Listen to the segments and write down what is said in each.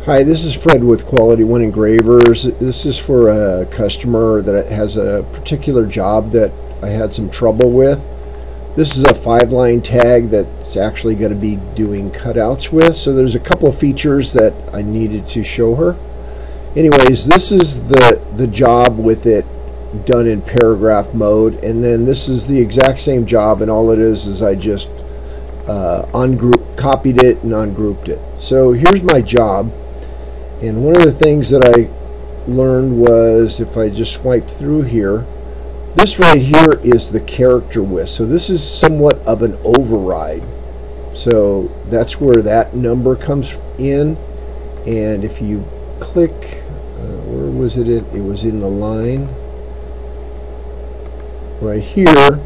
Hi, this is Fred with Quality One Engravers. This is for a customer that has a particular job that I had some trouble with. This is a 5-line tag that's actually going to be doing cutouts with, so there's a couple of features that I needed to show her. Anyways, this is the job with it done in paragraph mode, and then this is the exact same job, and all it is I just copied it and ungrouped it. So here's my job. And one of the things that I learned was, if I just swipe through here, this right here is the character width. So this is somewhat of an override. So that's where that number comes in. And if you click, where was it? It was in the line right here.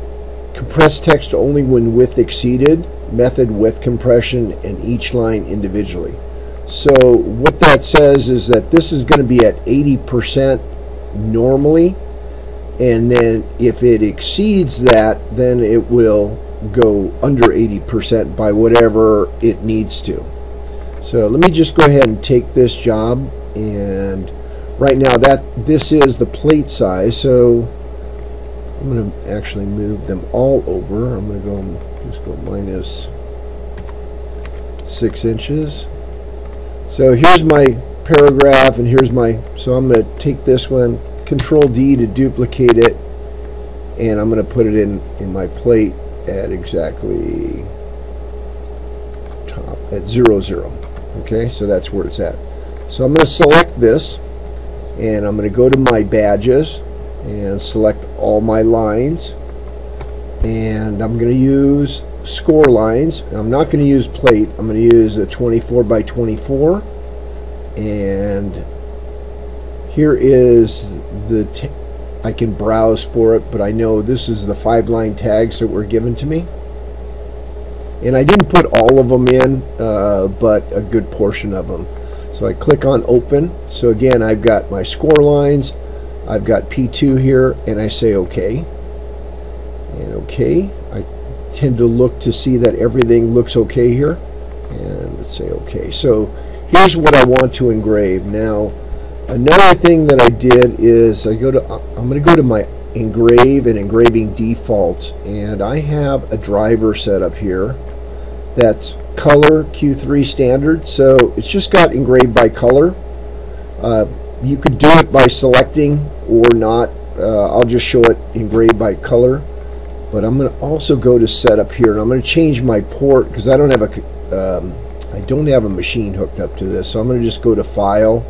Compress text only when width exceeded. Method width compression, and each line individually. So what that says is that this is going to be at 80% normally, and then if it exceeds that, then it will go under 80% by whatever it needs to. So let me just go ahead and take this job, and right now this is the plate size, so I'm going to actually move them all over. I'm going to just go minus 6 inches. So here's my paragraph, and here's so I'm going to take this one, Control D to duplicate it, and I'm going to put it in my plate at exactly top at 0, 0. Okay, so that's where it's at. So I'm going to select this, and I'm going to go to my badges and select all my lines, and I'm going to use score lines. I'm not going to use plate. I'm going to use a 24 by 24, and here is I can browse for it, but I know this is the 5-line tags that were given to me, and I didn't put all of them in, but a good portion of them. So I click on open. So again, I've got my score lines, I've got P2 here, and I say OK, and OK. I tend to look to see that everything looks okay here, and let's say OK. So here's what I want to engrave. Now another thing that I did is I'm going to go to my engrave and engraving defaults, and I have a driver set up here that's color Q3 standard, so it's just got engraved by color. You could do it by selecting or not. I'll just show it engraved by color. But I'm going to also go to setup here, and I'm going to change my port because I don't have a machine hooked up to this. So I'm going to just go to File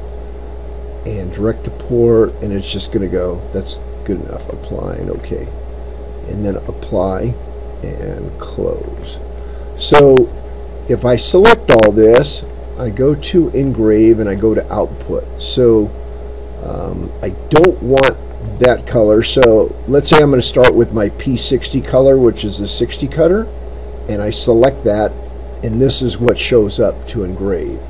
and Direct to Port, and it's just going to go. That's good enough. Apply and OK, and then Apply and Close. So if I select all this, I go to Engrave and I go to Output. So I don't want that color, so let's say I'm going to start with my P60 color, which is the 60 cutter, and I select that, and this is what shows up to engrave.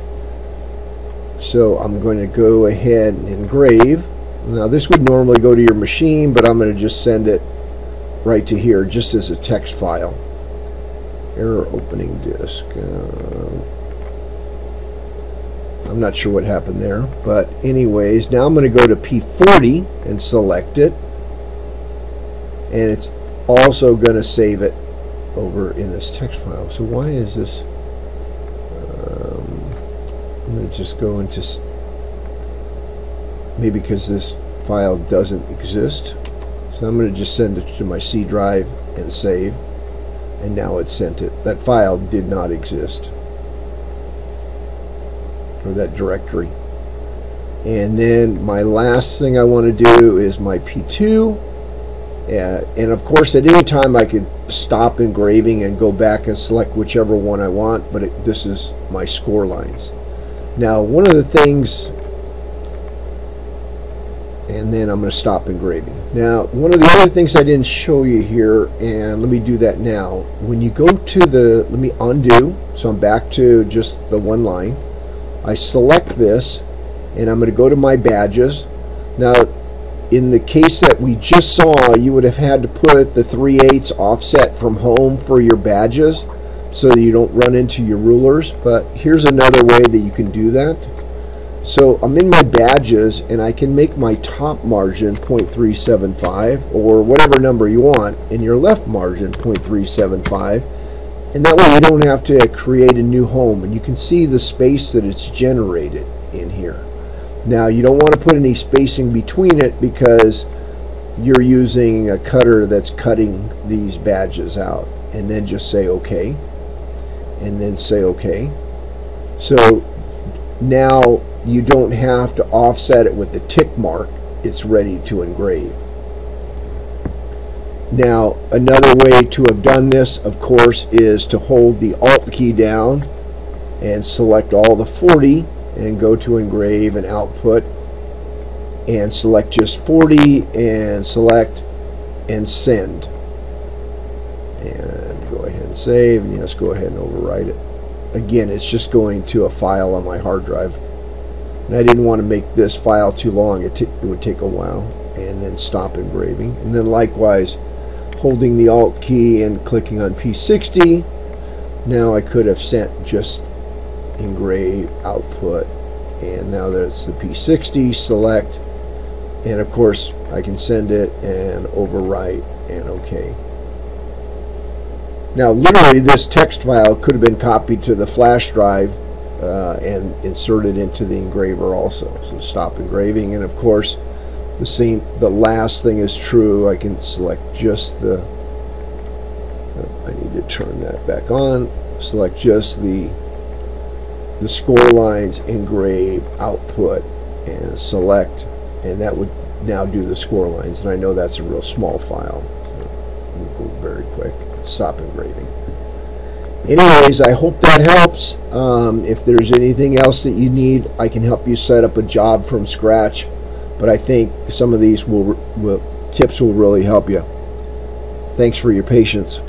So I'm going to go ahead and engrave. Now this would normally go to your machine, but I'm going to just send it right to here just as a text file. Error opening disk. I'm not sure what happened there, but anyways, now I'm going to go to P40 and select it, and it's also going to save it over in this text file. So why is this? I'm going to just go into, maybe because this file doesn't exist. So I'm going to just send it to my C drive and save, and now it's sent it. That file did not exist, or that directory. And then my last thing I want to do is my P2, and of course at any time I could stop engraving and go back and select whichever one I want, but this is my score lines. Now one of the things, and then I'm going to stop engraving. Now one of the other things I didn't show you here, and let me do that now. When you go to let me undo, so I'm back to just the one line. I select this, and I'm going to go to my badges. Now in the case that we just saw, you would have had to put the 3/8 offset from home for your badges so that you don't run into your rulers, but here's another way that you can do that. So I'm in my badges, and I can make my top margin 0.375 or whatever number you want, and your left margin 0.375, and that way you don't have to create a new home, and you can see the space that it's generated in here. Now you don't want to put any spacing between it because you're using a cutter that's cutting these badges out, and then just say OK, and then say OK. So now you don't have to offset it with the tick mark. It's ready to engrave. Now another way to have done this, of course, is to hold the Alt key down and select all the 40 and go to engrave and output and select just 40 and select and send, and go ahead and save, and yes, go ahead and overwrite it. Again, it's just going to a file on my hard drive, and I didn't want to make this file too long. It would take a while. And then stop engraving, and then likewise holding the Alt key and clicking on P60. Now I could have sent just engrave output, and now there's the P60, select, and of course I can send it and overwrite and OK. Now literally this text file could have been copied to the flash drive and inserted into the engraver also. So stop engraving, and of course the last thing is true. I can select just the, I need to turn that back on, select just the score lines, engrave, output, and select, and that would now do the score lines, and I know that's a real small file, so we'll go very quick. Stop engraving. Anyways, I hope that helps. If there's anything else that you need, I can help you set up a job from scratch, but I think some of these tips will really help you. Thanks for your patience.